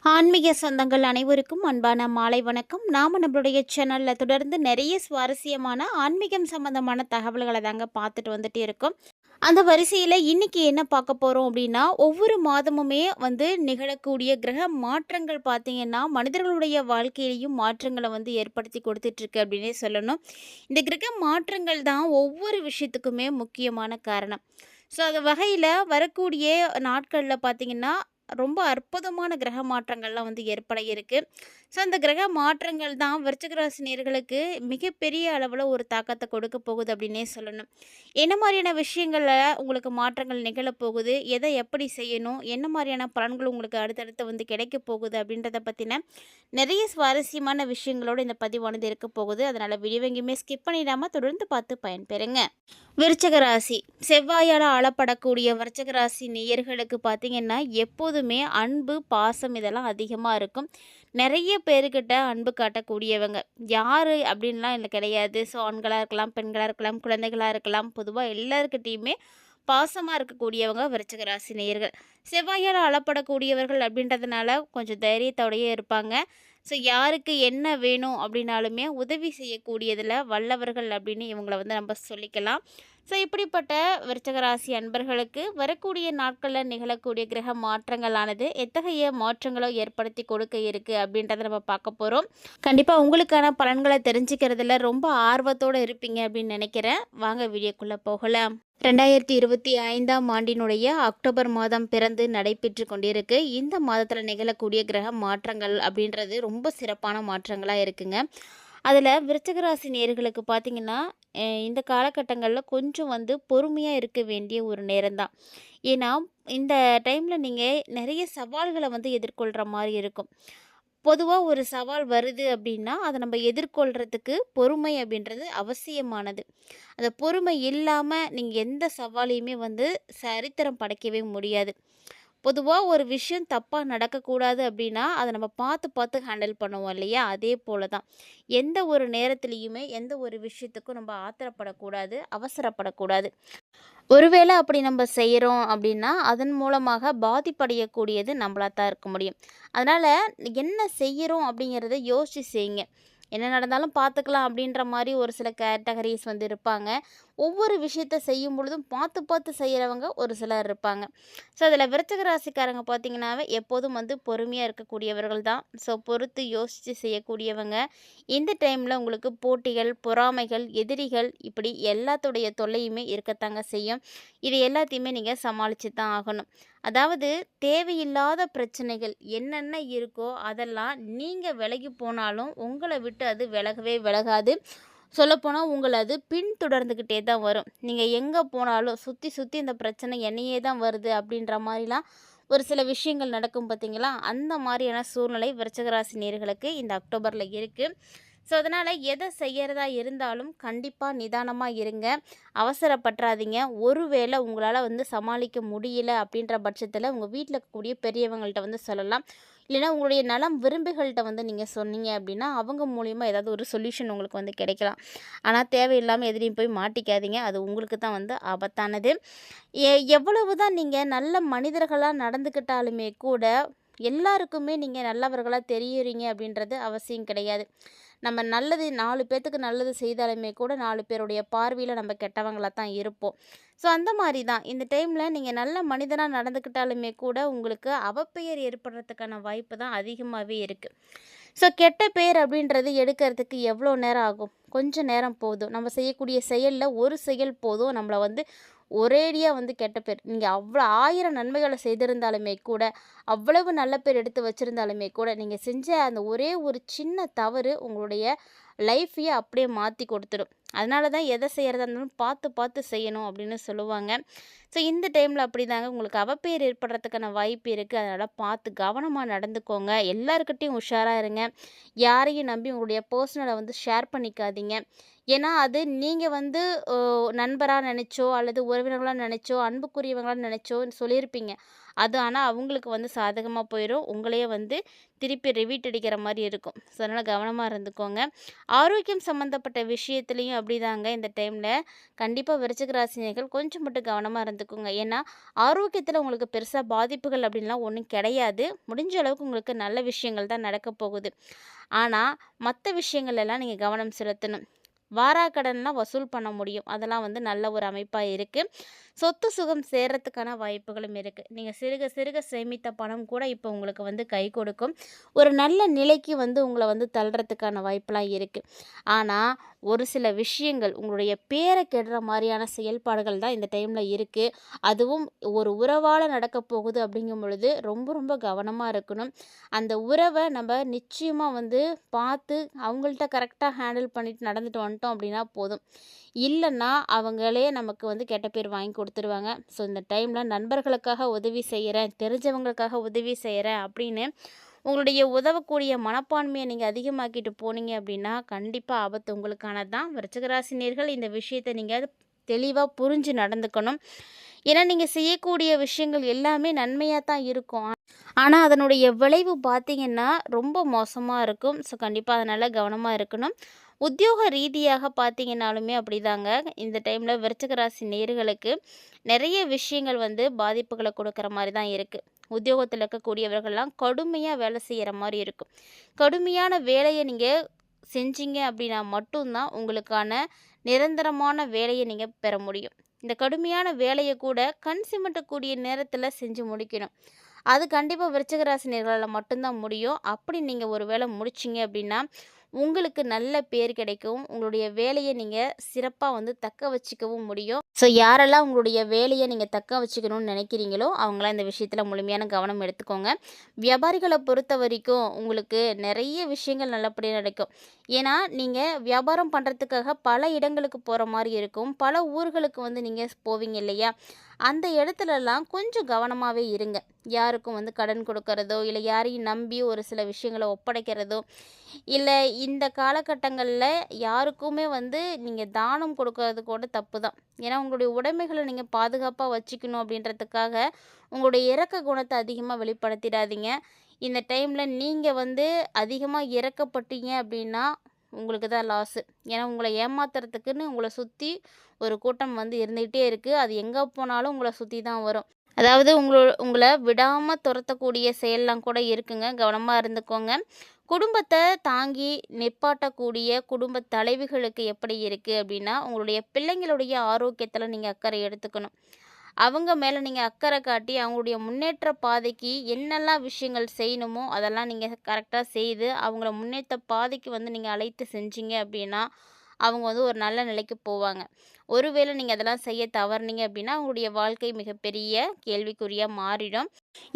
ஆன்மீக சொந்தங்கள் அனைவருக்கும் அன்பான மாலை வணக்கம். நாம நம்மளுடைய சேனல்ல தொடர்ந்து நிறைய சுவாரஸ்யமான ஆன்மீகம் சம்பந்தமான தகவல்களை தாங்க பார்த்துட்டு வந்துட்டே இருக்கோம். அந்த வரிசையில் இன்னைக்கு என்ன பார்க்க போகிறோம் அப்படின்னா, ஒவ்வொரு மாதமுமே நிகழக்கூடிய கிரக மாற்றங்கள் பார்த்தீங்கன்னா மனிதர்களுடைய வாழ்க்கையிலையும் மாற்றங்களை ஏற்படுத்தி கொடுத்துட்ருக்கு அப்படின்னே சொல்லணும். இந்த கிரக மாற்றங்கள் தான் ஒவ்வொரு விஷயத்துக்குமே முக்கியமான காரணம். ஸோ அது வகையில் வரக்கூடிய நாட்களில் பார்த்தீங்கன்னா ரொம்ப அற்புதமான கிரக மாற்றங்கள்லாம் ஏற்பட இருக்கு. ஸோ அந்த கிரக மாற்றங்கள் தான் விருச்சிக ராசி நேயர்களுக்கு மிகப்பெரிய அளவில் ஒரு தாக்கத்தை கொடுக்க போகுது அப்படின்னே சொல்லணும். என்ன மாதிரியான விஷயங்கள்ல உங்களுக்கு மாற்றங்கள் நிகழப்போகுது, எதை எப்படி செய்யணும், என்ன மாதிரியான பலன்கள் உங்களுக்கு அடுத்தடுத்து கிடைக்க போகுது அப்படின்றத பற்றின நிறைய சுவாரஸ்யமான விஷயங்களோடு இந்த பதிவானது இருக்க போகுது. அதனால் வீடியோ எங்கேயுமே ஸ்கிப் பண்ணிடாமல் தொடர்ந்து பார்த்து பயன்பெறுங்க. விருச்சிக ராசி செவ்வாயால் ஆளப்படக்கூடிய விருச்சிக ராசி நேயர்களுக்கு பார்த்தீங்கன்னா எப்போதுமே அன்பு பாசம் இதெல்லாம் அதிகமாக இருக்கும். நிறைய பேர்கிட்ட அன்பு காட்டக்கூடியவங்க யார் அப்படின்லாம் இல்லை கிடையாது. ஸோ ஆண்களாக இருக்கலாம், பெண்களாக இருக்கலாம், குழந்தைகளாக இருக்கலாம், பொதுவாக எல்லாருக்கிட்டேயுமே பாசமாக இருக்கக்கூடியவங்க விருச்சிக ராசி நேயர்கள். செவ்வாயால் ஆளப்படக்கூடியவர்கள் அப்படின்றதுனால கொஞ்சம் தைரியத்தோடையே இருப்பாங்க. ஸோ யாருக்கு என்ன வேணும் அப்படின்னாலுமே உதவி செய்யக்கூடியதில் வல்லவர்கள் அப்படின்னு இவங்கள நம்ம சொல்லிக்கலாம். ஸோ இப்படிப்பட்ட விருச்சிக ராசி அன்பர்களுக்கு வரக்கூடிய நாட்களில் நிகழக்கூடிய கிரக மாற்றங்களானது எத்தகைய மாற்றங்களோ ஏற்படுத்தி கொடுக்க இருக்குது அப்படின்றத நம்ம பார்க்க போகிறோம். கண்டிப்பாக உங்களுக்கான பலன்களை தெரிஞ்சுக்கிறதுல ரொம்ப ஆர்வத்தோடு இருப்பீங்க அப்படின்னு நினைக்கிறேன். வாங்க வீடியோக்குள்ளே போகலாம். 2025ஆம் ஆண்டினுடைய அக்டோபர் மாதம் பிறந்து நடைபெற்று கொண்டிருக்கு. இந்த மாதத்தில் நிகழக்கூடிய கிரக மாற்றங்கள் அப்படின்றது ரொம்ப சிறப்பான மாற்றங்களாக இருக்குங்க. அதில் விருச்சிக ராசி நேயர்களுக்கு பார்த்திங்கன்னா இந்த காலகட்டங்களில் கொஞ்சம் பொறுமையாக இருக்க வேண்டிய ஒரு நேரம்தான். ஏன்னா இந்த டைமில் நீங்கள் நிறைய சவால்களை எதிர்கொள்கிற மாதிரி இருக்கும். பொதுவாக ஒரு சவால் வருது அப்படின்னா அதை நம்ம எதிர்கொள்கிறதுக்கு பொறுமை அப்படின்றது அவசியமானது. அந்த பொறுமை இல்லாமல் நீங்கள் எந்த சவாலையுமே சரித்திரம் படைக்கவே முடியாது. பொதுவாக ஒரு விஷயம் தப்பாக நடக்கக்கூடாது அப்படின்னா அதை நம்ம பார்த்து பார்த்து ஹேண்டில் பண்ணுவோம் இல்லையா? அதே போல தான் எந்த ஒரு நேரத்துலையுமே எந்த ஒரு விஷயத்துக்கும் நம்ம ஆத்திரப்படக்கூடாது, அவசரப்படக்கூடாது. ஒருவேளை அப்படி நம்ம செய்கிறோம் அப்படின்னா அதன் மூலமாக பாதிப்படையக்கூடியது நம்மளாக தான் இருக்க முடியும். அதனால் என்ன செய்கிறோம் அப்படிங்கிறத யோசித்து செய்யுங்க. என்ன நடந்தாலும் பார்த்துக்கலாம் அப்படின்ற மாதிரி ஒரு சில கேட்டகரிஸ் இருப்பாங்க. ஒவ்வொரு விஷயத்த செய்யும் பொழுதும் பார்த்து பார்த்து செய்கிறவங்க ஒரு சிலர் இருப்பாங்க. ஸோ அதில் விருச்சிக ராசிக்காரங்க பார்த்திங்கன்னாவே எப்போதும் பொறுமையாக இருக்கக்கூடியவர்கள் தான். ஸோ பொறுத்து யோசித்து செய்யக்கூடியவங்க. இந்த டைமில் உங்களுக்கு போட்டிகள், பொறாமைகள், எதிரிகள் இப்படி எல்லாத்துடைய தொல்லையுமே இருக்கத்தாங்க செய்யும். இது எல்லாத்தையுமே நீங்கள் சமாளித்து தான் ஆகணும். அதாவது தேவையில்லாத பிரச்சனைகள் என்னென்ன இருக்கோ அதெல்லாம் நீங்கள் விலகி போனாலும் உங்களை விட்டு அது விலகவே விலகாது. சொல்லப்போனால் உங்களை அது பின்தொடர்ந்துக்கிட்டே தான் வரும். நீங்கள் எங்கே போனாலும் சுற்றி சுற்றி இந்த பிரச்சனை என்னையே தான் வருது அப்படின்ற மாதிரிலாம் ஒரு சில விஷயங்கள் நடக்கும் பார்த்தீங்களா? அந்த மாதிரியான சூழ்நிலை விருச்சிக ராசி நேயர்களுக்கு இந்த அக்டோபரில் இருக்குது. ஸோ அதனால் எதை செய்கிறதா இருந்தாலும் கண்டிப்பாக நிதானமாக இருங்க. அவசரப்பட்டுறாதீங்க. ஒருவேளை உங்களால் சமாளிக்க முடியல அப்படின்ற பட்சத்தில் உங்கள் வீட்டில் இருக்கக்கூடிய பெரியவங்கள்ட்ட சொல்லலாம். இல்லைனா உங்களுடைய நலம் விரும்பிகள்கிட்ட நீங்கள் சொன்னீங்க அப்படின்னா அவங்க மூலிமா ஏதாவது ஒரு சொல்யூஷன் உங்களுக்கு கிடைக்கலாம். ஆனால் தேவையில்லாமல் எதிரையும் போய் மாட்டிக்காதீங்க. அது உங்களுக்கு தான் ஆபத்தானது. எவ்வளவு தான் நீங்கள் நல்ல மனிதர்களாக நடந்துக்கிட்டாலுமே கூட எல்லாருக்குமே நீங்கள் நல்லவர்களாக தெரியுறீங்க அப்படின்றது அவசியம் கிடையாது. நம்ம நல்லது 4 பேர்த்துக்கு நல்லது செய்தாலுமே கூட 4 பேருடைய பார்வையில் நம்ம கெட்டவங்களாக தான் இருப்போம். ஸோ அந்த மாதிரி தான் இந்த டைமில் நீங்கள் நல்ல மனிதனாக நடந்துக்கிட்டாலுமே கூட உங்களுக்கு அவப்பெயர் ஏற்படுறதுக்கான வாய்ப்பு தான் அதிகமாகவே இருக்குது. ஸோ கெட்ட பேர் அப்படின்றது எடுக்கிறதுக்கு எவ்வளோ நேரம் ஆகும்? கொஞ்சம் நேரம் போதும். நம்ம செய்யக்கூடிய செயலில் ஒரு செயல் போதும் நம்மளை ஒரேடியாக கெட்ட பேர் நீங்கள் அவ்வளோ 1000 நன்மைகளை செய்திருந்தாலுமே கூட, அவ்வளவு நல்ல பேர் எடுத்து வச்சுருந்தாலுமே கூட, நீங்கள் செஞ்ச அந்த ஒரே ஒரு சின்ன தவறு உங்களுடைய லைஃப்பையே அப்படியே மாற்றி கொடுத்துடும். அதனால தான் எதை செய்கிறதா இருந்தாலும் பார்த்து பார்த்து செய்யணும் அப்படின்னு சொல்லுவாங்க. ஸோ இந்த டைமில் அப்படி தாங்க உங்களுக்கு அவப்பெயர் ஏற்படுறதுக்கான வாய்ப்பு இருக்குது. அதனால் பார்த்து கவனமாக நடந்துக்கோங்க. எல்லாருக்கிட்டையும் உஷாராக இருங்க. யாரையும் நம்பி உங்களுடைய பர்சனலை ஷேர் பண்ணிக்காதீங்க. ஏன்னா அது நீங்கள் நண்பராக நினச்சோ அல்லது உறவினர்களாக நினச்சோ அன்புக்குரியவங்களாக நினச்சோ சொல்லியிருப்பீங்க. அது ஆனால் அவங்களுக்கு வந்து சாதகமாக போயிடும். உங்களையே வந்து திருப்பி ரிவீட் அடிக்கிற மாதிரி இருக்கும். ஸோ அதனால் கவனமாக இருந்துக்கோங்க. ஆரோக்கியம் சம்மந்தப்பட்ட விஷயத்துலையும் அப்படிதாங்க இந்த டைமில் கண்டிப்பாக விருச்சிக ராசினியர்கள் கொஞ்சம் மட்டும் கவனமாக இருந்துக்கோங்க. ஏன்னா ஆரோக்கியத்தில் உங்களுக்கு பெருசாக பாதிப்புகள் அப்படின்லாம் ஒன்றும் கிடையாது. முடிஞ்ச அளவுக்கு உங்களுக்கு நல்ல விஷயங்கள் தான் நடக்க போகுது. ஆனால் மற்ற விஷயங்கள்லாம் நீங்கள் கவனம் செலுத்தணும். வாராக்கடன்லாம் வசூல் பண்ண முடியும். அதெல்லாம் வந்து நல்ல ஒரு அமைப்பா இருக்கு. சொத்து சுகம் சேர்றதுக்கான வாய்ப்புகளும் இருக்கு. நீங்க சிறுக சிறுக சேமித்த பணம் கூட இப்போ உங்களுக்கு வந்து கை கொடுக்கும். ஒரு நல்ல நிலைக்கு வந்து உங்கள வந்து தள்றதுக்கான வாய்ப்புலாம் இருக்கு. ஆனா, ஒரு சில விஷயங்கள் உங்களுடைய பேர கெடுற மாரியான செயல்பாடுகள் தான் இந்த டைம்ல இருக்கு. அதுவும் ஒரு உறவால நடக்கப் போகுது அப்படிங்கும் பொழுது ரொம்ப ரொம்ப கவனமா இருக்கணும். அந்த உறவ நம்ம நிச்சயமா வந்து பார்த்து அவங்கள்ட்ட கரெக்ட்டா ஹேண்டில் பண்ணிட்டு நடந்துட்டு வந்துட்டோம் அப்படின்னா போதும். இல்லைன்னா அவங்களே நமக்கு வந்து கெட்ட பேர் வாங்கி கொடுத்துருவாங்க. ஸோ இந்த டைமில் நண்பர்களுக்காக உதவி செய்கிறேன், தெரிஞ்சவங்களுக்காக உதவி செய்கிறேன் அப்படின்னு உங்களுடைய உதவக்கூடிய மனப்பான்மையை நீங்கள் அதிகமாக்கிட்டு போனீங்க அப்படின்னா கண்டிப்பாக ஆபத்து உங்களுக்கானது தான். விருச்சிகராசி நேயர்கள் இந்த விஷயத்தை நீங்கள் தெளிவாக புரிஞ்சு நடந்துக்கணும். ஏன்னா நீங்கள் செய்யக்கூடிய விஷயங்கள் எல்லாமே நன்மையாக தான் இருக்கும். ஆனால் அதனுடைய விளைவு பார்த்தீங்கன்னா ரொம்ப மோசமாக இருக்கும். ஸோ கண்டிப்பாக அதனால் கவனமாக இருக்கணும். உத்தியோக ரீதியாக பார்த்தீங்கன்னாலுமே அப்படிதாங்க. இந்த டைமில் விருச்சிக ராசி நேயர்களுக்கு நிறைய விஷயங்கள் வந்து பாதிப்புகளை கொடுக்குற மாதிரி தான் இருக்குது. உத்தியோகத்தில் இருக்கக்கூடியவர்கள்லாம் கடுமையாக வேலை செய்கிற மாதிரி இருக்கும். கடுமையான வேலையை நீங்கள் செஞ்சீங்க அப்படின்னா மட்டும்தான் உங்களுக்கான நிரந்தரமான வேலையை நீங்கள் பெற முடியும். இந்த கடுமையான வேலையை கூட கண் சிமிட்டக்கூடிய நேரத்தில் செஞ்சு முடிக்கணும். அது கண்டிப்பாக விருச்சிக ராசி நேயர்களால் மட்டும்தான் முடியும். அப்படி நீங்கள் ஒரு வேலை முடிச்சிங்க அப்படின்னா உங்களுக்கு நல்ல பேர் கிடைக்கும். உங்களுடைய வேலையை நீங்கள் சிறப்பாக வந்து தக்க வச்சுக்கவும் முடியும். ஸோ யாரெல்லாம் உங்களுடைய வேலையை நீங்கள் தக்க வச்சுக்கணும்னு நினைக்கிறீங்களோ அவங்களாம் இந்த விஷயத்தில் முழுமையான கவனம் எடுத்துக்கோங்க. வியாபாரிகளை பொறுத்த வரைக்கும் உங்களுக்கு நிறைய விஷயங்கள் நல்லபடியாக நடக்கும். ஏன்னா நீங்கள் வியாபாரம் பண்ணுறதுக்காக பல இடங்களுக்கு போகிற மாதிரி இருக்கும். பல ஊர்களுக்கு வந்து நீங்கள் போவீங்க இல்லையா? அந்த இடத்துலலாம் கொஞ்சம் கவனமாகவே இருங்க. யாருக்கும் வந்து கடன் கொடுக்கறதோ இல்லை யாரையும் நம்பி ஒரு சில விஷயங்களை ஒப்படைக்கிறதோ இல்லை இந்த காலகட்டங்களில் யாருக்குமே வந்து நீங்கள் தானம் கொடுக்கறது கூட தப்பு தான். ஏன்னா உங்களுடைய உடைமைகளை நீங்கள் பாதுகாப்பாக வச்சுக்கணும் அப்படின்றதுக்காக உங்களுடைய இரக்க குணத்தை அதிகமாக வெளிப்படுத்திடாதீங்க. இந்த டைமில் நீங்கள் வந்து அதிகமாக இறக்கப்பட்டீங்க அப்படின்னா உங்களுக்கு தான் லாஸு. ஏன்னா உங்களை ஏமாத்துறதுக்குன்னு உங்களை சுற்றி ஒரு கூட்டம் வந்து இருந்துகிட்டே இருக்குது. அது எங்கே போனாலும் உங்களை சுற்றி தான் வரும். அதாவது உங்களை விடாமல் துரத்தக்கூடிய செயல்லாம் கூட இருக்குங்க. கவனமாக இருந்துக்கோங்க. குடும்பத்தை தாங்கி நிப்பாட்டக்கூடிய குடும்ப தலைவிகளுக்கு எப்படி இருக்குது அப்படின்னா உங்களுடைய பிள்ளைங்களுடைய ஆரோக்கியத்தில் நீங்கள் அக்கறை எடுத்துக்கணும். அவங்க மேலே நீங்கள் அக்கறை காட்டி அவங்களுடைய முன்னேற்ற பாதைக்கு என்னெல்லாம் விஷயங்கள் செய்யணுமோ அதெல்லாம் நீங்கள் கரெக்டாக செய்து அவங்கள முன்னேற்ற பாதைக்கு வந்து நீங்கள் அழைத்து செஞ்சீங்க அப்படின்னா அவங்க வந்து ஒரு நல்ல நிலைக்கு போவாங்க. ஒருவேளை நீங்கள் அதெல்லாம் செய்ய தவறுனீங்க அப்படின்னா அவங்களுடைய வாழ்க்கை மிகப்பெரிய கேள்விக்குறியாக மாறிடும்.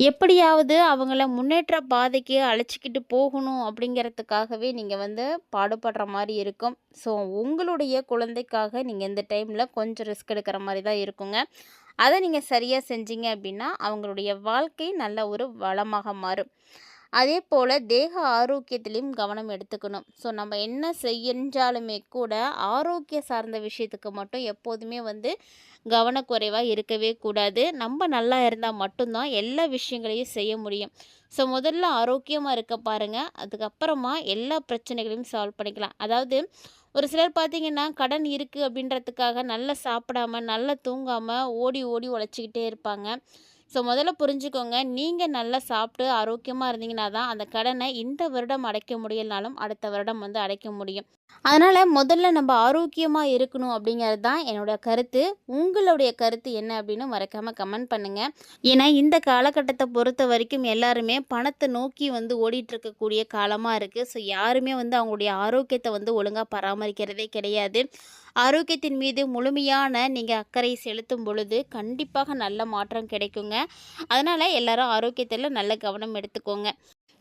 எப்படியாவது அவங்கள முன்னேற்ற பாதைக்கு அழைச்சிக்கிட்டு போகணும் அப்படிங்கிறதுக்காகவே நீங்கள் வந்து பாடுபடுற மாதிரி இருக்கும். ஸோ உங்களுடைய குழந்தைக்காக நீங்கள் இந்த டைமில் கொஞ்சம் ரிஸ்க் எடுக்கிற மாதிரி தான் இருக்குங்க. அதை நீங்கள் சரியாக செஞ்சீங்க அப்படின்னா அவங்களுடைய வாழ்க்கை நல்ல ஒரு வளமாக மாறும். அதே போல் தேக ஆரோக்கியத்திலையும் கவனம் எடுத்துக்கணும். ஸோ நம்ம என்ன செஞ்சாலுமே கூட ஆரோக்கிய சார்ந்த விஷயத்துக்கு மட்டும் எப்போதுமே வந்து கவனக்குறைவாக இருக்கவே கூடாது. நம்ம நல்லா இருந்தால் மட்டும்தான் எல்லா விஷயங்களையும் செய்ய முடியும். ஸோ முதல்ல ஆரோக்கியமாக இருக்க பாருங்கள். அதுக்கப்புறமா எல்லா பிரச்சனைகளையும் சால்வ் பண்ணிக்கலாம். அதாவது ஒரு சிலர் பார்த்தீங்கன்னா கடன் இருக்குது அப்படின்றதுக்காக நல்லா சாப்பிடாம நல்லா தூங்காமல் ஓடி ஓடி உழைச்சிக்கிட்டே இருப்பாங்க. ஸோ முதல்ல புரிஞ்சுக்கோங்க, நீங்கள் நல்லா சாப்பிட்டு ஆரோக்கியமாக இருந்தீங்கன்னா தான் அந்த கடனை இந்த வருடம் அடைக்க முடியலனாலும் அடுத்த வருடம் வந்து அடைக்க முடியும். அதனால் முதல்ல நம்ம ஆரோக்கியமாக இருக்கணும் அப்படிங்கிறது தான் என்னோட கருத்து. உங்களுடைய கருத்து என்ன அப்படின்னு மறக்காமல் கமெண்ட் பண்ணுங்கள். ஏன்னா இந்த காலகட்டத்தை பொறுத்த வரைக்கும் எல்லாருமே பணத்தை நோக்கி வந்து ஓடிட்டு இருக்கக்கூடிய காலமாக இருக்குது. ஸோ யாருமே வந்து அவங்களுடைய ஆரோக்கியத்தை வந்து ஒழுங்காக பராமரிக்கிறதே கிடையாது. ஆரோக்கியத்தின் மீது முழுமையான நீங்கள் அக்கறை செலுத்தும் பொழுது கண்டிப்பாக நல்ல மாற்றம் கிடைக்குங்க. அதனால் எல்லாரும் ஆரோக்கியத்தில் நல்ல கவனம் எடுத்துக்கோங்க.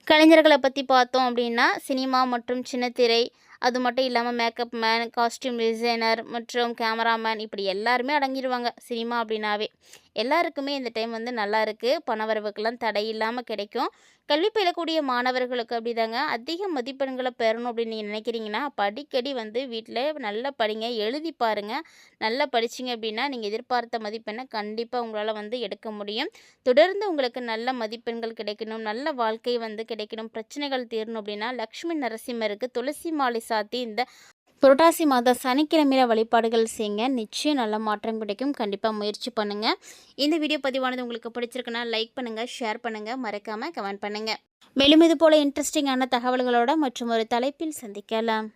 கலைஞர்களை பற்றி பார்த்தோம் அப்படின்னா சினிமா மற்றும் சின்னத்திரை, அது மட்டும் இல்லாமல் மேக்கப் மேன், காஸ்டியூம் டிசைனர் மற்றும் கேமராமேன் இப்படி எல்லாருமே அடங்கிடுவாங்க சினிமா அப்படின்னாவே. எல்லாருக்குமே இந்த டைம் வந்து நல்லா இருக்குது. பணவரவுக்கெல்லாம் தடை இல்லாமல் கிடைக்கும். கல்வி பயிலக்கூடிய மாணவர்களுக்கு அப்படிதாங்க அதிக மதிப்பெண்களை பெறணும் அப்படின்னு நீங்கள் நினைக்கிறீங்கன்னா, அப்போ அடிக்கடி வந்து வீட்டில் நல்லா படிங்க, எழுதி பாருங்க. நல்லா படிச்சீங்க அப்படின்னா, நீங்கள் எதிர்பார்த்த மதிப்பெண்ணை கண்டிப்பாக உங்களால் வந்து எடுக்க முடியும். தொடர்ந்து உங்களுக்கு நல்ல மதிப்பெண்கள் கிடைக்கணும், நல்ல வாழ்க்கை வந்து கிடைக்கணும், பிரச்சனைகள் தீரணும் அப்படின்னா, லக்ஷ்மி நரசிம்மருக்கு துளசி மாலை சாத்தி இந்த புரட்டாசி மாதம் சனிக்கிழமையில வழிபாடுகள் செய்யுங்க. நிச்சயம் நல்ல மாற்றம் கிடைக்கும். கண்டிப்பாக முயற்சி பண்ணுங்கள். இந்த வீடியோ பதிவானது உங்களுக்கு பிடிச்சிருக்குன்னா லைக் பண்ணுங்கள், ஷேர் பண்ணுங்கள், மறக்காமல் கமெண்ட் பண்ணுங்கள். மேலும் இது போல் இன்ட்ரெஸ்டிங்கான தகவல்களோட மற்றும் ஒரு தலைப்பில் சந்திக்கலாம்.